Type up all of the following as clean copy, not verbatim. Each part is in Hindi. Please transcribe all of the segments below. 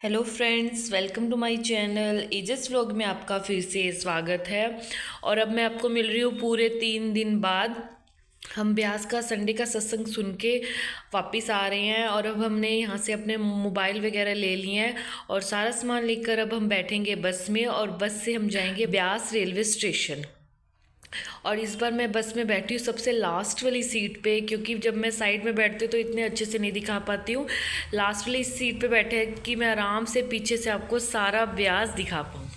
Hello friends, welcome to my channel एजस व्लॉग में आपका फिर से स्वागत है। और अब मैं आपको मिल रही हूँ पूरे 3 दिन बाद। हम ब्यास का संडे का सत्संग सुन के वापस आ रहे हैं और अब हमने यहाँ से अपने मोबाइल वगैरह ले लिए हैं और सारा सामान लेकर अब हम बैठेंगे बस में और बस से हम जाएंगे ब्यास रेलवे स्टेशन। और इस बार मैं बस में बैठी हूँ सबसे लास्ट वाली सीट पे, क्योंकि जब मैं साइड में बैठती हूँ तो इतने अच्छे से नहीं दिखा पाती हूँ। लास्ट वाली सीट पे बैठे हैं कि मैं आराम से पीछे से आपको सारा ब्यास दिखा पाऊँ।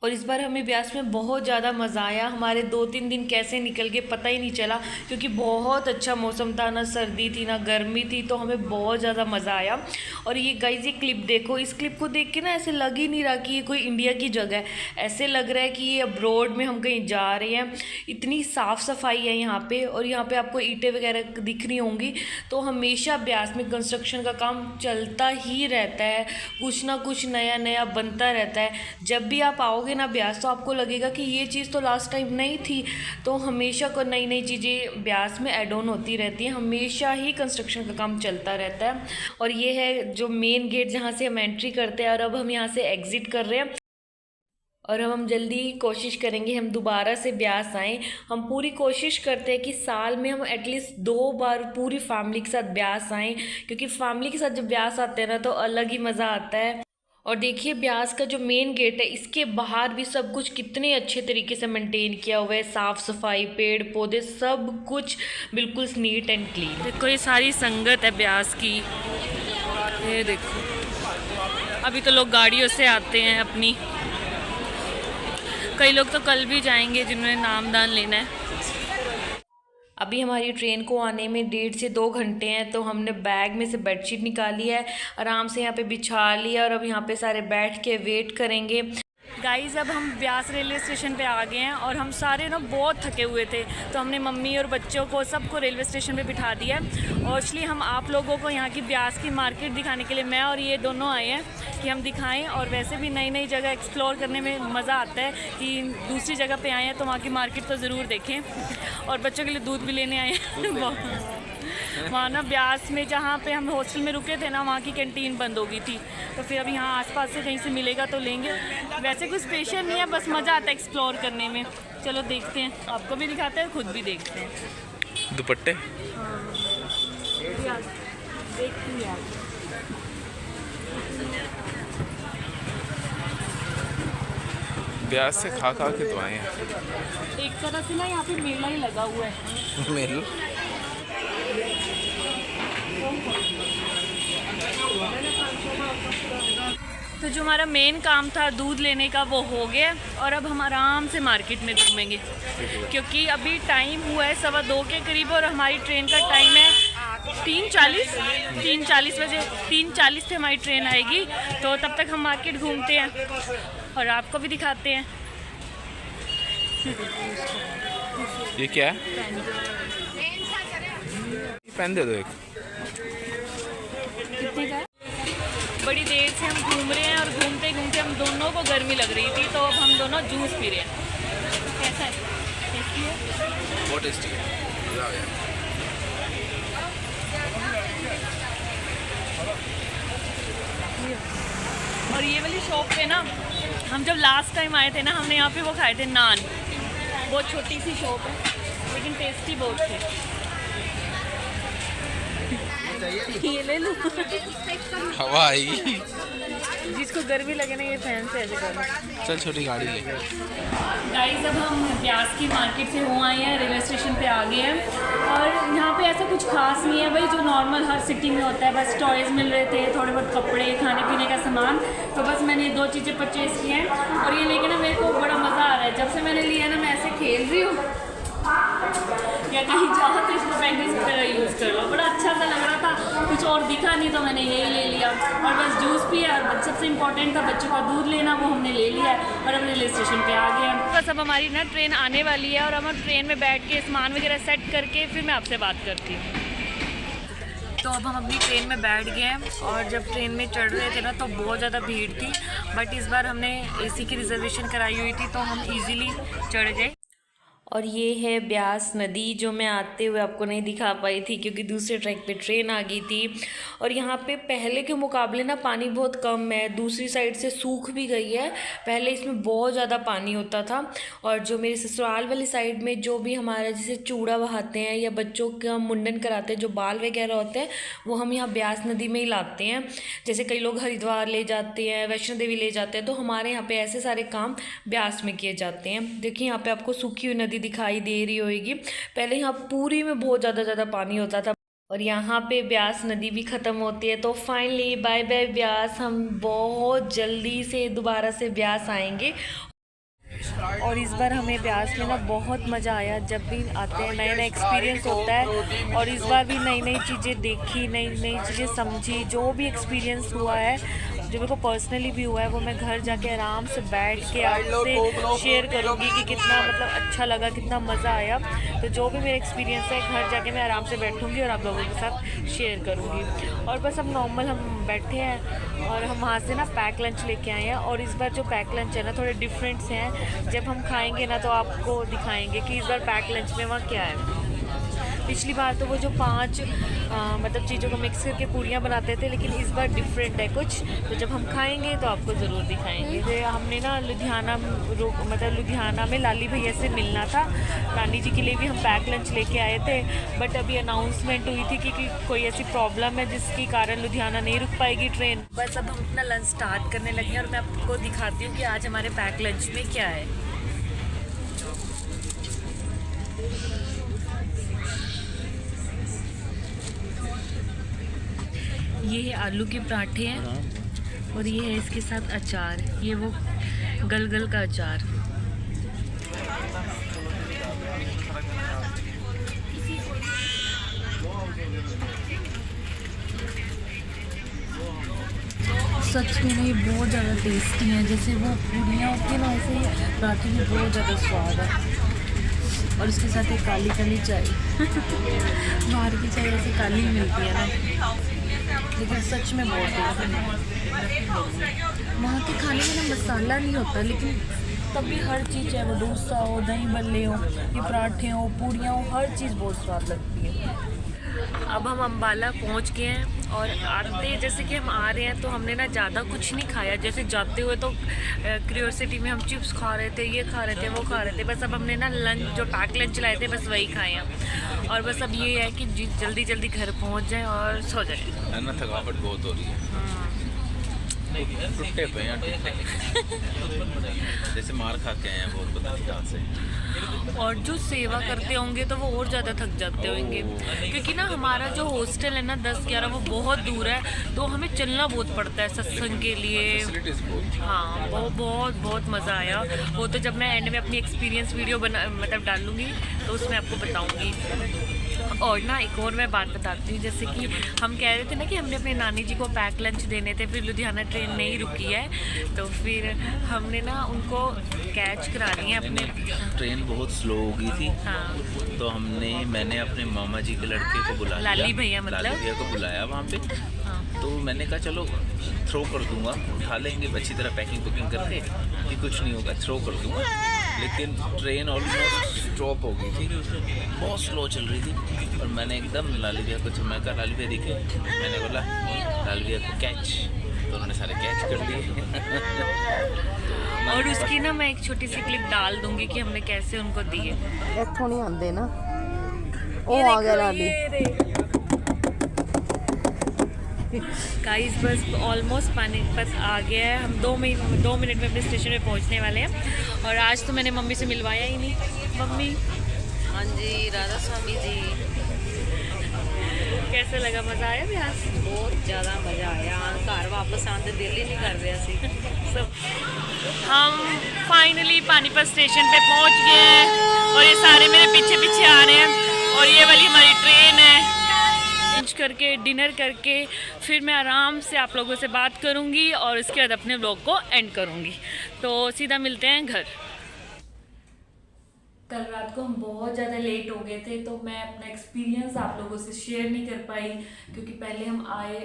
और इस बार हमें ब्यास में बहुत ज़्यादा मज़ा आया। हमारे 2-3 दिन कैसे निकल गए पता ही नहीं चला, क्योंकि बहुत अच्छा मौसम था, ना सर्दी थी ना गर्मी थी, तो हमें बहुत ज़्यादा मज़ा आया। और ये गाइस, ये क्लिप देखो, इस क्लिप को देख के ना ऐसे लग ही नहीं रहा कि ये कोई इंडिया की जगह है। ऐसे लग रहा है कि ये अब्रॉड में हम कहीं जा रहे हैं। इतनी साफ़ सफाई है यहाँ पे, और यहाँ पे आपको ईंटें वगैरह दिख रही होंगी। तो हमेशा ब्यास में कंस्ट्रक्शन का काम चलता ही रहता है, कुछ ना कुछ नया नया बनता रहता है। जब भी आप आओगे ना ब्यास तो आपको लगेगा कि ये चीज़ तो लास्ट टाइम नहीं थी। तो हमेशा को नई नई चीज़ें ब्यास में ऐड ऑन होती रहती हैं, हमेशा ही कंस्ट्रक्शन का काम चलता रहता है। और ये है जो मेन गेट जहाँ से हम एंट्री करते हैं, और अब हम यहाँ से एग्ज़िट कर रहे हैं। और अब हम जल्दी कोशिश करेंगे हम दोबारा से ब्यास आएँ। हम पूरी कोशिश करते हैं कि साल में हम एटलीस्ट 2 बार पूरी फैमिली के साथ ब्यास आएँ, क्योंकि फैमिली के साथ जब ब्यास आते हैं ना तो अलग ही मज़ा आता है। और देखिए ब्यास का जो मेन गेट है, इसके बाहर भी सब कुछ कितने अच्छे तरीके से मेंटेन किया हुआ है, साफ़ सफाई, पेड़ पौधे, सब कुछ बिल्कुल नीट एंड क्लीन। देखो ये सारी संगत है ब्यास की, ये देखो। अभी तो लोग गाड़ियों से आते हैं अपनी, कई लोग तो कल भी जाएंगे जिन्होंने नामदान लेना है। अभी हमारी ट्रेन को आने में 1.5 से 2 घंटे हैं, तो हमने बैग में से बेडशीट निकाली है, आराम से यहाँ पे बिछा लिया और अब यहाँ पे सारे बैठ के वेट करेंगे। गाइज़, अब हम ब्यास रेलवे स्टेशन पे आ गए हैं और हम सारे ना बहुत थके हुए थे, तो हमने मम्मी और बच्चों को सबको रेलवे स्टेशन पे बिठा दिया। और इसलिए हम आप लोगों को यहाँ की ब्यास की मार्केट दिखाने के लिए मैं और ये दोनों आए हैं कि हम दिखाएं। और वैसे भी नई नई जगह एक्सप्लोर करने में मज़ा आता है कि दूसरी जगह पे आए हैं तो वहाँ की मार्केट तो ज़रूर देखें। और बच्चों के लिए दूध भी लेने आए हैं। वहाँ ना ब्यास में जहाँ पे हम हॉस्टल में रुके थे ना, वहाँ की कैंटीन बंद हो गई थी, तो फिर अब यहाँ आसपास से कहीं से मिलेगा तो लेंगे। वैसे कुछ स्पेशल नहीं है, बस मज़ा आता है एक्सप्लोर करने में। चलो देखते हैं, आपको भी दिखाते हैं, खुद भी देखते हैं। दुपट्टे ब्यास से खा के तो आए हैं। एक तरह से ना यहाँ पे मेला ही लगा हुआ है। मेला तो जो हमारा मेन काम था दूध लेने का वो हो गया, और अब हम आराम से मार्केट में घूमेंगे, क्योंकि अभी टाइम हुआ है 2:15 के करीब और हमारी ट्रेन का टाइम है 3:40 बजे। 3:40 से हमारी ट्रेन आएगी, तो तब तक हम मार्केट घूमते हैं और आपको भी दिखाते हैं। ये क्या है? पेन दे दो एक। कितने का है? बड़ी देर से हम घूम रहे हैं और घूमते घूमते हम दोनों को गर्मी लग रही थी, तो अब हम दोनों जूस पी रहे हैं। कैसा है? टेस्टी है? बहुत टेस्टी है। और ये वाली शॉप पे ना हम जब लास्ट टाइम आए थे ना, हमने यहाँ पे वो खाए थे नान। बहुत छोटी सी शॉप है लेकिन टेस्टी बहुत थे। ये ले लो। हवाई जिसको गर्मी लगे ना ये फैन से ऐसे करो। चल छोटी गाड़ी ले। गाइस, अब हम ब्यास की मार्केट से हो आए हैं, रेलवे स्टेशन पे आ गए हैं। और यहाँ पे ऐसा कुछ खास नहीं है भाई, जो नॉर्मल हर सिटी में होता है। बस टॉयज़ मिल रहे थे, थोड़े बहुत कपड़े, खाने पीने का सामान। तो बस मैंने 2 चीज़ें परचेज़ की हैं और ये लेके ना मेरे को बड़ा मज़ा आ रहा है। जब से मैंने लिया ना, मैं ऐसे खेल रही हूँ या कहीं जाओ तो इसको पेंटिंग की तरह यूज़ कर लो। बड़ा अच्छा सा लग रहा था, कुछ और दिखा नहीं तो मैंने यही ले लिया। और बस जूस पिया, और सबसे इम्पोर्टेंट था बच्चों का दूध लेना, वो हमने ले लिया और अब रेलवे स्टेशन पे आ गए हैं। बस अब हमारी ना ट्रेन आने वाली है और हम ट्रेन में बैठ के सामान वगैरह सेट करके फिर मैं आपसे बात करती हूँ। तो अब हम अपनी ट्रेन में बैठ गए हैं और जब ट्रेन में चढ़ रहे थे ना तो बहुत ज़्यादा भीड़ थी, बट इस बार हमने AC की रिजर्वेशन कराई हुई थी तो हम ईज़िली चढ़ गए। और ये है ब्यास नदी, जो मैं आते हुए आपको नहीं दिखा पाई थी क्योंकि दूसरे ट्रैक पे ट्रेन आ गई थी। और यहाँ पे पहले के मुकाबले ना पानी बहुत कम है, दूसरी साइड से सूख भी गई है। पहले इसमें बहुत ज़्यादा पानी होता था। और जो मेरे ससुराल वाली साइड में जो भी हमारा जैसे चूड़ा बहाते हैं या बच्चों का मुंडन कराते हैं, जो बाल वगैरह होते हैं वो हम यहाँ ब्यास नदी में ही लाते हैं। जैसे कई लोग हरिद्वार ले जाते हैं, वैष्णो देवी ले जाते हैं, तो हमारे यहाँ पे ऐसे सारे काम ब्यास में किए जाते हैं। देखिए यहाँ पे आपको सूखी हुई नदी दिखाई दे रही होगी। पहले यहाँ पूरी में बहुत ज़्यादा पानी होता था और यहाँ पे ब्यास नदी भी ख़त्म होती है। तो फाइनली बाय बाय ब्यास, हम बहुत जल्दी से दोबारा से ब्यास आएंगे। और इस बार हमें ब्यास में ना बहुत मज़ा आया। जब भी आते हैं नया नया एक्सपीरियंस होता है और इस बार भी नई नई चीज़ें देखी, नई नई चीज़ें समझी। जो भी एक्सपीरियंस हुआ है, जो मेरे को पर्सनली भी हुआ है, वो मैं घर जाके आराम से बैठ के आपसे शेयर करूँगी कि कितना मतलब अच्छा लगा, कितना मज़ा आया। तो जो भी मेरा एक्सपीरियंस है घर जाके मैं आराम से बैठूँगी और आप लोगों के साथ शेयर करूँगी। और बस अब नॉर्मल हम बैठे हैं और हम वहाँ से ना पैक लंच लेके आए हैं। और इस बार जो पैक लंच है ना थोड़े डिफरेंट से हैं। जब हम खाएंगे ना तो आपको दिखाएंगे कि इस बार पैक लंच में वहाँ क्या है। पिछली बार तो वो जो 5 मतलब चीज़ों को मिक्स करके पूड़ियाँ बनाते थे, लेकिन इस बार डिफरेंट है कुछ। तो जब हम खाएंगे तो आपको ज़रूर दिखाएंगे। तो हमने ना लुधियाना में लाली भैया से मिलना था। नानी जी के लिए भी हम पैक लंच लेके आए थे, बट अभी अनाउंसमेंट हुई थी कि कोई ऐसी प्रॉब्लम है जिसके कारण लुधियाना नहीं रुक पाएगी ट्रेन। बस अब हम अपना लंच स्टार्ट करने लगे हैं और मैं आपको दिखाती हूँ कि आज हमारे पैक लंच में क्या है। ये है आलू के पराठे हैं और ये है इसके साथ अचार, ये वो गलगल का अचार। सच में ये बहुत ज़्यादा टेस्टी हैं। जैसे वो पूड़ियाँ होती हैं ना, वैसे ही पराठे में बहुत ज़्यादा स्वाद है। और इसके साथ एक काली काली चाय बाहर की चाय वैसे काली मिलती है ना, लेकिन सच में बहुत टेस्टी है। वहाँ के खाने में ना मसाला नहीं होता, लेकिन तब भी हर चीज़, चाहे वो डोसा हो, दही बल्ले हो, ये पराठे हो, पूड़ियाँ हो, हर चीज़ बहुत स्वाद लगती है। अब हम अम्बाला पहुँच गए हैं और आते जैसे कि हम आ रहे हैं तो हमने ना ज़्यादा कुछ नहीं खाया। जैसे जाते हुए तो क्यूरियोसिटी में हम चिप्स खा रहे थे, ये खा रहे थे, वो खा रहे थे। बस अब हमने ना लंच, जो पैक लंच लाए थे, बस वही खाए हैं। और बस अब ये है कि जल्दी जल्दी घर पहुँच जाएँ और सो जाए। है ना, थकावट बहुत हो रही है। टूटे पे हैं जैसे मार खा के आए हैं बहुत पता से। और जो सेवा करते होंगे तो वो और ज़्यादा थक जाते होंगे, क्योंकि ना हमारा जो हॉस्टल है ना 10-11 वो बहुत दूर है, तो हमें चलना बहुत पड़ता है सत्संग के लिए। हाँ, वो बहुत मज़ा आया। वो तो जब मैं एंड में अपनी एक्सपीरियंस वीडियो मतलब डालूँगी तो उसमें आपको बताऊँगी। और ना एक और मैं बात बताती हूँ, जैसे कि हम कह रहे थे ना कि हमने अपने नानी जी को पैक लंच देने थे, फिर लुधियाना ट्रेन नहीं रुकी है, तो फिर हमने ना उनको कैच करा लिया अपने। ट्रेन बहुत स्लो हो गई थी। हाँ, तो मैंने अपने मामा जी के लड़के को बुला लिया, लाली भैया मतलब, लाली भैया को बुलाया वहाँ पे। हाँ। तो मैंने कहा चलो थ्रो कर दूंगा, उठा लेंगे अच्छी तरह पैकिंग करके कि कुछ नहीं होगा, थ्रो कर दूंगा। लेकिन ट्रेन ऑलमोस्ट स्टॉप हो गई थी, बहुत स्लो चल रही थी। और मैंने एकदम लाली भैया को चमका, लाली भैया दिखे, मैंने बोला लाली भैया को कैच, तो उन्होंने सारे कैच कर लिए। और उसकी ना मैं एक छोटी सी क्लिप डाल दूंगी कि हमने कैसे उनको दिए। इत्थों नहीं आंदे ना, वो आ गया लाली। गाइस बस ऑलमोस्ट पानीपत आ गया है। हम 2 मिनट में अपने स्टेशन पे पहुंचने वाले हैं। और आज तो मैंने मम्मी से मिलवाया ही नहीं। मम्मी, हाँ जी, राधा स्वामी जी, कैसे लगा? मज़ा आया ब्यास? बहुत ज़्यादा मज़ा आया। घर वापस आने दिल ही नहीं कर रहा सी। सब हम फाइनली पानीपत स्टेशन पे पहुंच गए हैं और ये सारे मेरे पीछे पीछे आ रहे हैं। और ये वाली हमारी ट्रेन है। लंच करके, डिनर करके फिर मैं आराम से आप लोगों से बात करूंगी और उसके बाद अपने व्लॉग को एंड करूंगी। तो सीधा मिलते हैं घर। कल रात को हम बहुत ज़्यादा लेट हो गए थे, तो मैं अपना एक्सपीरियंस आप लोगों से शेयर नहीं कर पाई, क्योंकि पहले हम आए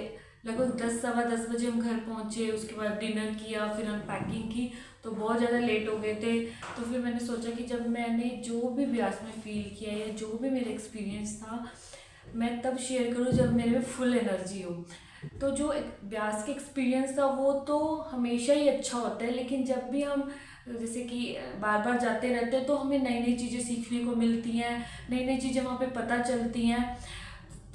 लगभग 10 सवा 10 बजे हम घर पहुँचे। उसके बाद डिनर किया, फिर अनपैकिंग की, तो बहुत ज़्यादा लेट हो गए थे। तो फिर मैंने सोचा कि जब मैंने जो भी ब्यास में फ़ील किया या जो भी मेरा एक्सपीरियंस था, मैं तब शेयर करूँ जब मेरे में फुल एनर्जी हो। तो जो एक ब्यास का एक्सपीरियंस था वो तो हमेशा ही अच्छा होता है, लेकिन जब भी हम जैसे कि बार बार जाते रहते हैं तो हमें नई नई चीज़ें सीखने को मिलती हैं, नई नई चीज़ें वहाँ पे पता चलती हैं।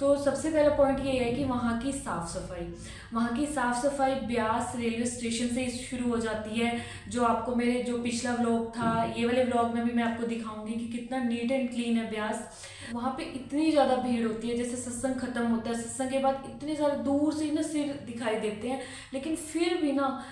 तो सबसे पहला पॉइंट ये है कि वहाँ की साफ़ सफाई। वहाँ की साफ़ सफाई ब्यास रेलवे स्टेशन से ही शुरू हो जाती है, जो आपको मेरे जो पिछला व्लॉग था, ये वाले व्लॉग में भी मैं आपको दिखाऊंगी कि कितना नीट एंड क्लीन है ब्यास। वहाँ पे इतनी ज़्यादा भीड़ होती है, जैसे सत्संग खत्म होता है, सत्संग के बाद इतने सारे दूर से ही ना सिर दिखाई देते हैं, लेकिन फिर भी ना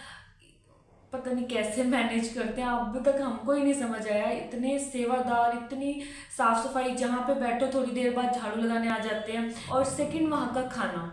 पता नहीं कैसे मैनेज करते हैं, अभी तक हमको ही नहीं समझ आया। इतने सेवादार, इतनी साफ़ सफाई, जहाँ पे बैठो थोड़ी देर बाद झाड़ू लगाने आ जाते हैं। और सेकंड वहाँ का खाना,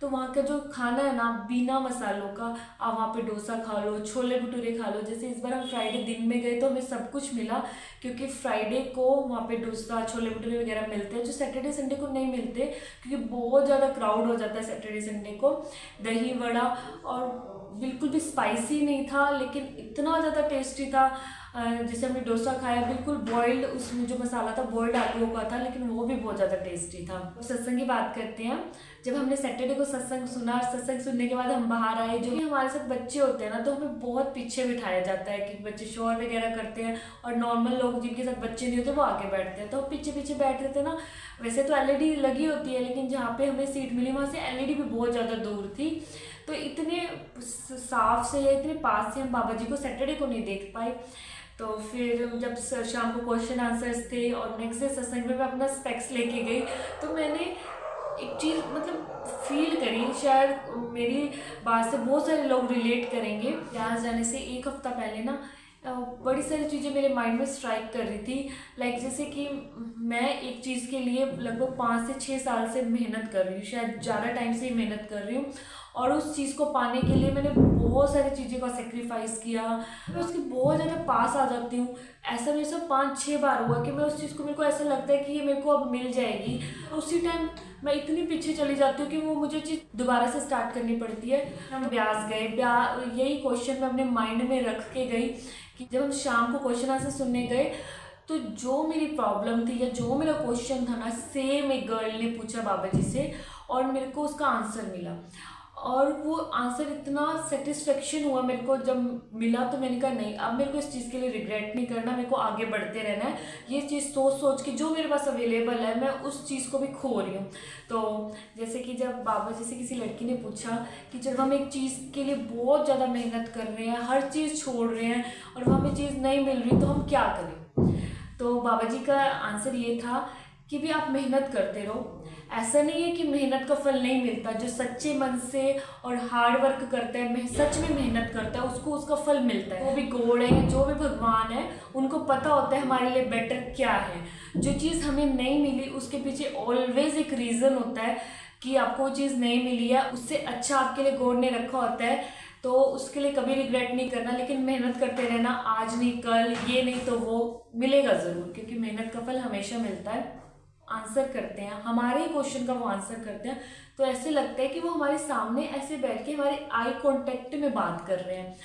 तो वहाँ का जो खाना है ना, बिना मसालों का, आप वहाँ पे डोसा खा लो, छोले भटूरे खा लो। जैसे इस बार हम फ्राइडे दिन में गए तो हमें सब कुछ मिला, क्योंकि फ्राइडे को वहाँ पे डोसा छोले भटूरे वगैरह मिलते हैं, जो सैटरडे संडे को नहीं मिलते, क्योंकि बहुत ज़्यादा क्राउड हो जाता है सैटरडे संडे को। दही वड़ा, और बिल्कुल भी स्पाइसी नहीं था, लेकिन इतना ज़्यादा टेस्टी था। जैसे हमने डोसा खाया, बिल्कुल बॉइल्ड, उसमें जो मसाला था बॉइल्ड आलूओं का था, लेकिन वो भी बहुत ज़्यादा टेस्टी था। सत्संग की बात करते हैं। जब हमने सैटरडे को सत्संग सुना, सत्संग सुनने के बाद हम बाहर आए, जो भी हमारे साथ बच्चे होते हैं ना, तो हमें बहुत पीछे बिठाया जाता है कि बच्चे शोर वगैरह करते हैं, और नॉर्मल लोग जिनके साथ बच्चे नहीं होते वो आगे बैठते हैं। तो हम पीछे पीछे बैठ रहे थे ना। वैसे तो एलईडी लगी होती है, लेकिन जहाँ पे हमें सीट मिली वहाँ से एलईडी भी बहुत ज़्यादा दूर थी, तो इतने साफ से या इतने पास से हम बाबा जी को सैटरडे को नहीं देख पाए। तो फिर जब शाम को क्वेश्चन आंसर्स थे और नेक्स्ट डे सत्संग में मैं अपना स्पेक्स लेके गई, तो मैंने एक चीज़ मतलब फील करी, शायद मेरी बात से बहुत सारे लोग रिलेट करेंगे। यहाँ जाने से एक हफ्ता पहले ना बड़ी सारी चीज़ें मेरे माइंड में स्ट्राइक कर रही थी। लाइक जैसे कि मैं एक चीज़ के लिए लगभग 5 से 6 साल से मेहनत कर रही हूँ, शायद ज़्यादा टाइम से ही मेहनत कर रही हूँ, और उस चीज़ को पाने के लिए मैंने बहुत सारी चीज़ों का सेक्रीफाइस किया। मैं उसके बहुत ज़्यादा पास आ जाती हूँ। ऐसा मेरे से 5-6 बार हुआ कि मैं उस चीज़ को, मेरे को ऐसा लगता है कि ये मेरे को अब मिल जाएगी, और उसी टाइम मैं इतनी पीछे चली जाती हूँ कि वो मुझे चीज़ दोबारा से स्टार्ट करनी पड़ती है। हम ब्यास गए, यही क्वेश्चन मैं अपने माइंड में रख के गई कि जब हम शाम को क्वेश्चन आंसर सुनने गए, तो जो मेरी प्रॉब्लम थी या जो मेरा क्वेश्चन था ना, सेम एक गर्ल ने पूछा बाबा जी से, और मेरे को उसका आंसर मिला। और वो आंसर इतना सेटिस्फेक्शन हुआ मेरे को जब मिला, तो मैंने कहा नहीं, अब मेरे को इस चीज़ के लिए रिग्रेट नहीं करना, मेरे को आगे बढ़ते रहना है। ये चीज़ सोच सोच के जो मेरे पास अवेलेबल है, मैं उस चीज़ को भी खो रही हूँ। तो जैसे कि जब बाबा जी से किसी लड़की ने पूछा कि जब हम एक चीज़ के लिए बहुत ज़्यादा मेहनत कर रहे हैं, हर चीज़ छोड़ रहे हैं, और वो हमें चीज़ नहीं मिल रही, तो हम क्या करें। तो बाबा जी का आंसर ये था कि भी आप मेहनत करते रहो। ऐसा नहीं है कि मेहनत का फल नहीं मिलता। जो सच्चे मन से और हार्ड वर्क करता है, सच में मेहनत करता है, उसको उसका फल मिलता है। वो भी गॉड है, जो भी भगवान है, उनको पता होता है हमारे लिए बेटर क्या है। जो चीज़ हमें नहीं मिली उसके पीछे ऑलवेज एक रीज़न होता है कि आपको वो चीज़ नहीं मिली है, उससे अच्छा आपके लिए गॉड ने रखा होता है। तो उसके लिए कभी रिग्रेट नहीं करना, लेकिन मेहनत करते रहना, आज नहीं कल, ये नहीं तो वो मिलेगा ज़रूर, क्योंकि मेहनत का फल हमेशा मिलता है। आंसर करते हैं हमारे ही क्वेश्चन का, वो आंसर करते हैं, तो ऐसे लगता है कि वो हमारे सामने ऐसे बैठ के हमारे आई कांटेक्ट में बात कर रहे हैं।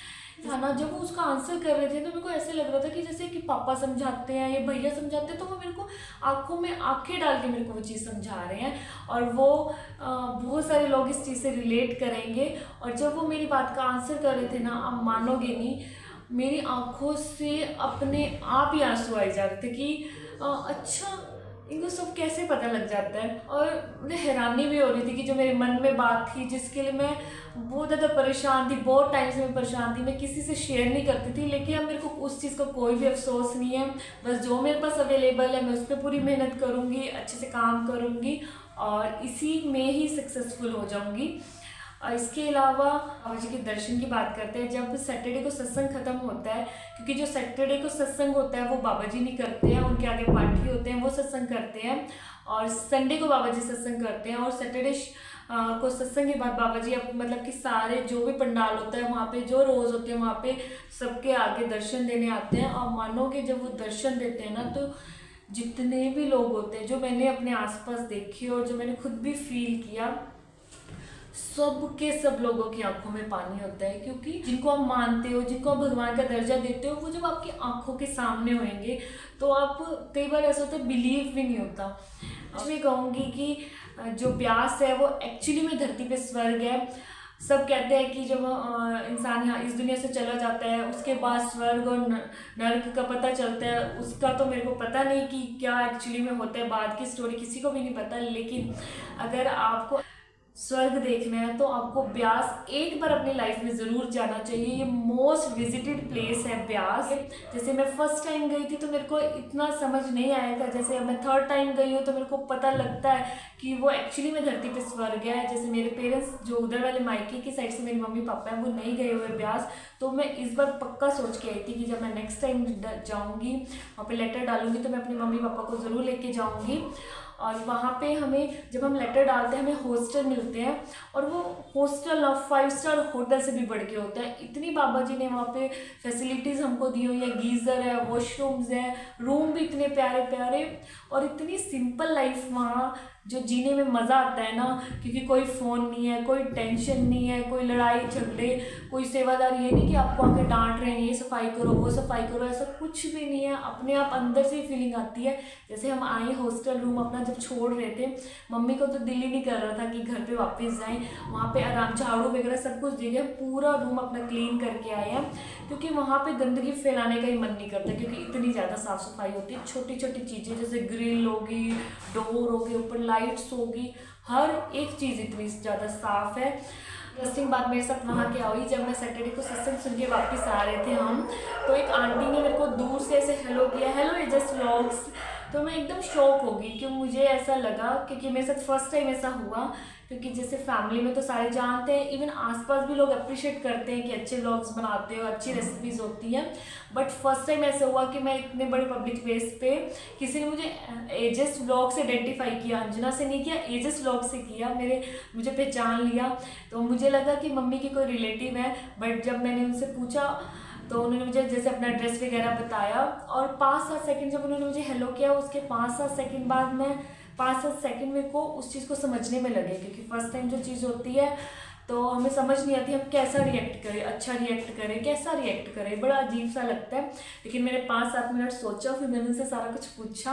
था ना, जब वो उसका आंसर कर रहे थे तो मेरे को ऐसे लग रहा था कि जैसे कि पापा समझाते हैं या भैया समझाते हैं, तो वो मेरे को आंखों में आंखें डाल के मेरे को वो चीज़ समझा रहे हैं। और वो बहुत सारे लोग इस चीज़ से रिलेट करेंगे। और जब वो मेरी बात का आंसर कर रहे थे ना, आप मानोगे नहीं, मेरी आंखों से अपने आप ही आंसू आए जा रहे थे कि अच्छा, इनको सब कैसे पता लग जाता है। और मुझे हैरानी भी हो रही थी कि जो मेरे मन में बात थी, जिसके लिए मैं बहुत ज़्यादा परेशान थी, बहुत टाइम से मैं परेशान थी, मैं किसी से शेयर नहीं करती थी, लेकिन अब मेरे को उस चीज़ का कोई भी अफसोस नहीं है। बस जो मेरे पास अवेलेबल है मैं उस पर पूरी मेहनत करूँगी, अच्छे से काम करूँगी, और इसी में ही सक्सेसफुल हो जाऊँगी। इसके अलावा बाबा जी के दर्शन की बात करते हैं। जब सैटरडे को सत्संग खत्म होता है, क्योंकि जो सैटरडे को सत्संग होता है वो बाबा जी नहीं करते हैं, उनके आगे पाठी होते हैं, वो सत्संग करते हैं, और संडे को बाबा जी सत्संग करते हैं। और सैटरडे को सत्संग के बाद बाबा जी मतलब कि सारे जो भी पंडाल होता है वहाँ पे, जो रोज़ होते हैं वहाँ पे सबके आगे दर्शन देने आते हैं। और मानो कि जब वो दर्शन देते हैं ना, तो जितने भी लोग होते हैं, जो मैंने अपने आसपास देखे और जो मैंने खुद भी फील किया, सबके सब लोगों की आंखों में पानी होता है, क्योंकि जिनको आप मानते हो, जिनको आप भगवान का दर्जा देते हो, वो जब आपकी आंखों के सामने होंगे तो आप, कई बार ऐसा होता है बिलीव भी नहीं होता। मैं कहूँगी कि जो ब्यास है वो एक्चुअली में धरती पे स्वर्ग है। सब कहते हैं कि जब इंसान यहाँ इस दुनिया से चला जाता है उसके बाद स्वर्ग और नर्क का पता चलता है, उसका तो मेरे को पता नहीं कि क्या एक्चुअली में होता है, बाद की स्टोरी किसी को भी नहीं पता। लेकिन अगर आपको स्वर्ग देखना है तो आपको ब्यास एक बार अपनी लाइफ में ज़रूर जाना चाहिए। ये मोस्ट विजिटेड प्लेस है ब्यास। जैसे मैं फर्स्ट टाइम गई थी तो मेरे को इतना समझ नहीं आया था, जैसे अब मैं थर्ड टाइम गई हूँ तो मेरे को पता लगता है कि वो एक्चुअली में धरती पे स्वर्ग है। जैसे मेरे पेरेंट्स जो उधर वाले मायके की साइड से मेरे मम्मी पापा हैं वो नहीं गए हुए ब्यास, तो मैं इस बार पक्का सोच के आई थी कि जब मैं नेक्स्ट टाइम जाऊँगी वहाँ पे लेटर डालूंगी तो मैं अपनी मम्मी पापा को ज़रूर लेके जाऊँगी। और वहाँ पे हमें जब हम लेटर डालते हैं हमें हॉस्टल मिलते हैं, और वो हॉस्टल 5 स्टार होटल से भी बढ़ के होता है। इतनी बाबा जी ने वहाँ पे फैसिलिटीज़ हमको दी हुई है, गीज़र है, वॉशरूम्स हैं, रूम भी इतने प्यारे प्यारे, और इतनी सिंपल लाइफ वहाँ जो जीने में मज़ा आता है ना, क्योंकि कोई फ़ोन नहीं है, कोई टेंशन नहीं है, कोई लड़ाई झगड़े, कोई सेवादार, ये नहीं कि आपको आके डांट रहे हैं ये सफाई करो वो सफाई करो, ऐसा कुछ भी नहीं है। अपने आप अंदर से ही फीलिंग आती है। जैसे हम आए हॉस्टल रूम अपना जब छोड़ रहे थे, मम्मी को तो दिल ही नहीं कर रहा था कि घर पे वापस जाएं। वहाँ पे आराम, झाड़ू वगैरह सब कुछ दे दिया, पूरा रूम अपना क्लीन करके आए हैं, क्योंकि वहाँ पे गंदगी फैलाने का ही मन नहीं करता, क्योंकि इतनी ज़्यादा साफ़ सफाई होती है। छोटी छोटी चीज़ें जैसे ग्रिल होगी, डोर होगी, ऊपर लाइट्स होगी, हर एक चीज़ इतनी ज़्यादा साफ़ है। इंटरेस्टिंग बात मेरे साथ वहाँ क्या हुई, जब मैं सैटरडे को सत्संग सुन के वापस आ रहे थे हम, तो एक आंटी ने मेरे को दूर से ऐसे हेलो किया, हेलो एजस व्लॉग्स। तो मैं एकदम शॉक हो गई, क्योंकि मुझे ऐसा लगा, क्योंकि मेरे साथ फर्स्ट टाइम ऐसा हुआ, क्योंकि जैसे फैमिली में तो सारे जानते हैं, इवन आसपास भी लोग अप्रिशिएट करते हैं कि अच्छे व्लॉग्स बनाते हो, अच्छी रेसिपीज़ होती हैं, बट फर्स्ट टाइम ऐसा हुआ कि मैं इतने बड़े पब्लिक प्लेस पे किसी ने मुझे एजस व्लॉग से आइडेंटिफाई किया, अंजना से नहीं किया, एजस व्लॉग से किया, मुझे पहचान लिया। तो मुझे लगा कि मम्मी की कोई रिलेटिव है, बट जब मैंने उनसे पूछा तो उन्होंने मुझे जैसे अपना एड्रेस वगैरह बताया, और 5-7 सेकंड जब उन्होंने मुझे हेलो किया, उसके 5-7 सेकंड बाद मैं 5-7 सेकंड मेरे को उस चीज़ को समझने में लगे, क्योंकि फर्स्ट टाइम जो चीज़ होती है तो हमें समझ नहीं आती हम कैसा रिएक्ट करें, अच्छा रिएक्ट करें, कैसा रिएक्ट करें, बड़ा अजीब सा लगता है। लेकिन मैंने 5-7 मिनट सोचा, फिर मैंने उनसे सारा कुछ पूछा,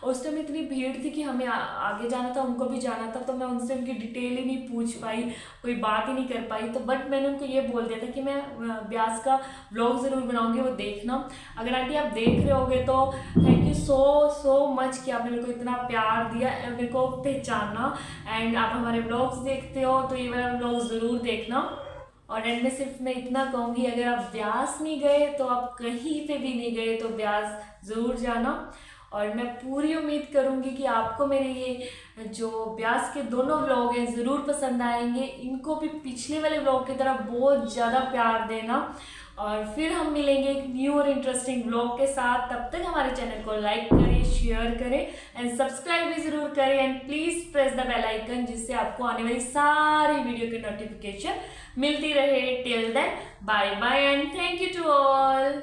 और उस टाइम इतनी भीड़ थी कि हमें आगे जाना था, उनको भी जाना था, तो मैं उनसे उनकी डिटेल ही नहीं पूछ पाई, कोई बात ही नहीं कर पाई। तो बट मैंने उनको ये बोल दिया था कि मैं ब्यास का व्लॉग ज़रूर बनाऊँगी, वो देखना। अगर आंटी आप देख रहे होगे तो थैंक यू सो मच कि आपने मेरे को इतना प्यार दिया, मेरे को पहचाना, एंड आप हमारे व्लॉग्स देखते हो तो ये वाला व्लॉग ज़रूर देखना। और एंड में सिर्फ मैं इतना कहूँगी, अगर आप ब्यास नहीं गए तो आप कहीं पे भी नहीं गए तो ब्यास ज़रूर जाना। और मैं पूरी उम्मीद करूँगी कि आपको मेरे ये जो ब्यास के दोनों व्लॉग हैं ज़रूर पसंद आएंगे। इनको भी पिछले वाले व्लॉग की तरह बहुत ज़्यादा प्यार देना, और फिर हम मिलेंगे एक न्यू और इंटरेस्टिंग व्लॉग के साथ। तब तक हमारे चैनल को लाइक करें, शेयर करें एंड सब्सक्राइब भी ज़रूर करें, and please press the bell icon, जिससे आपको आने वाली सारी वीडियो की नोटिफिकेशन मिलती रहे। Till then bye bye and thank you to all.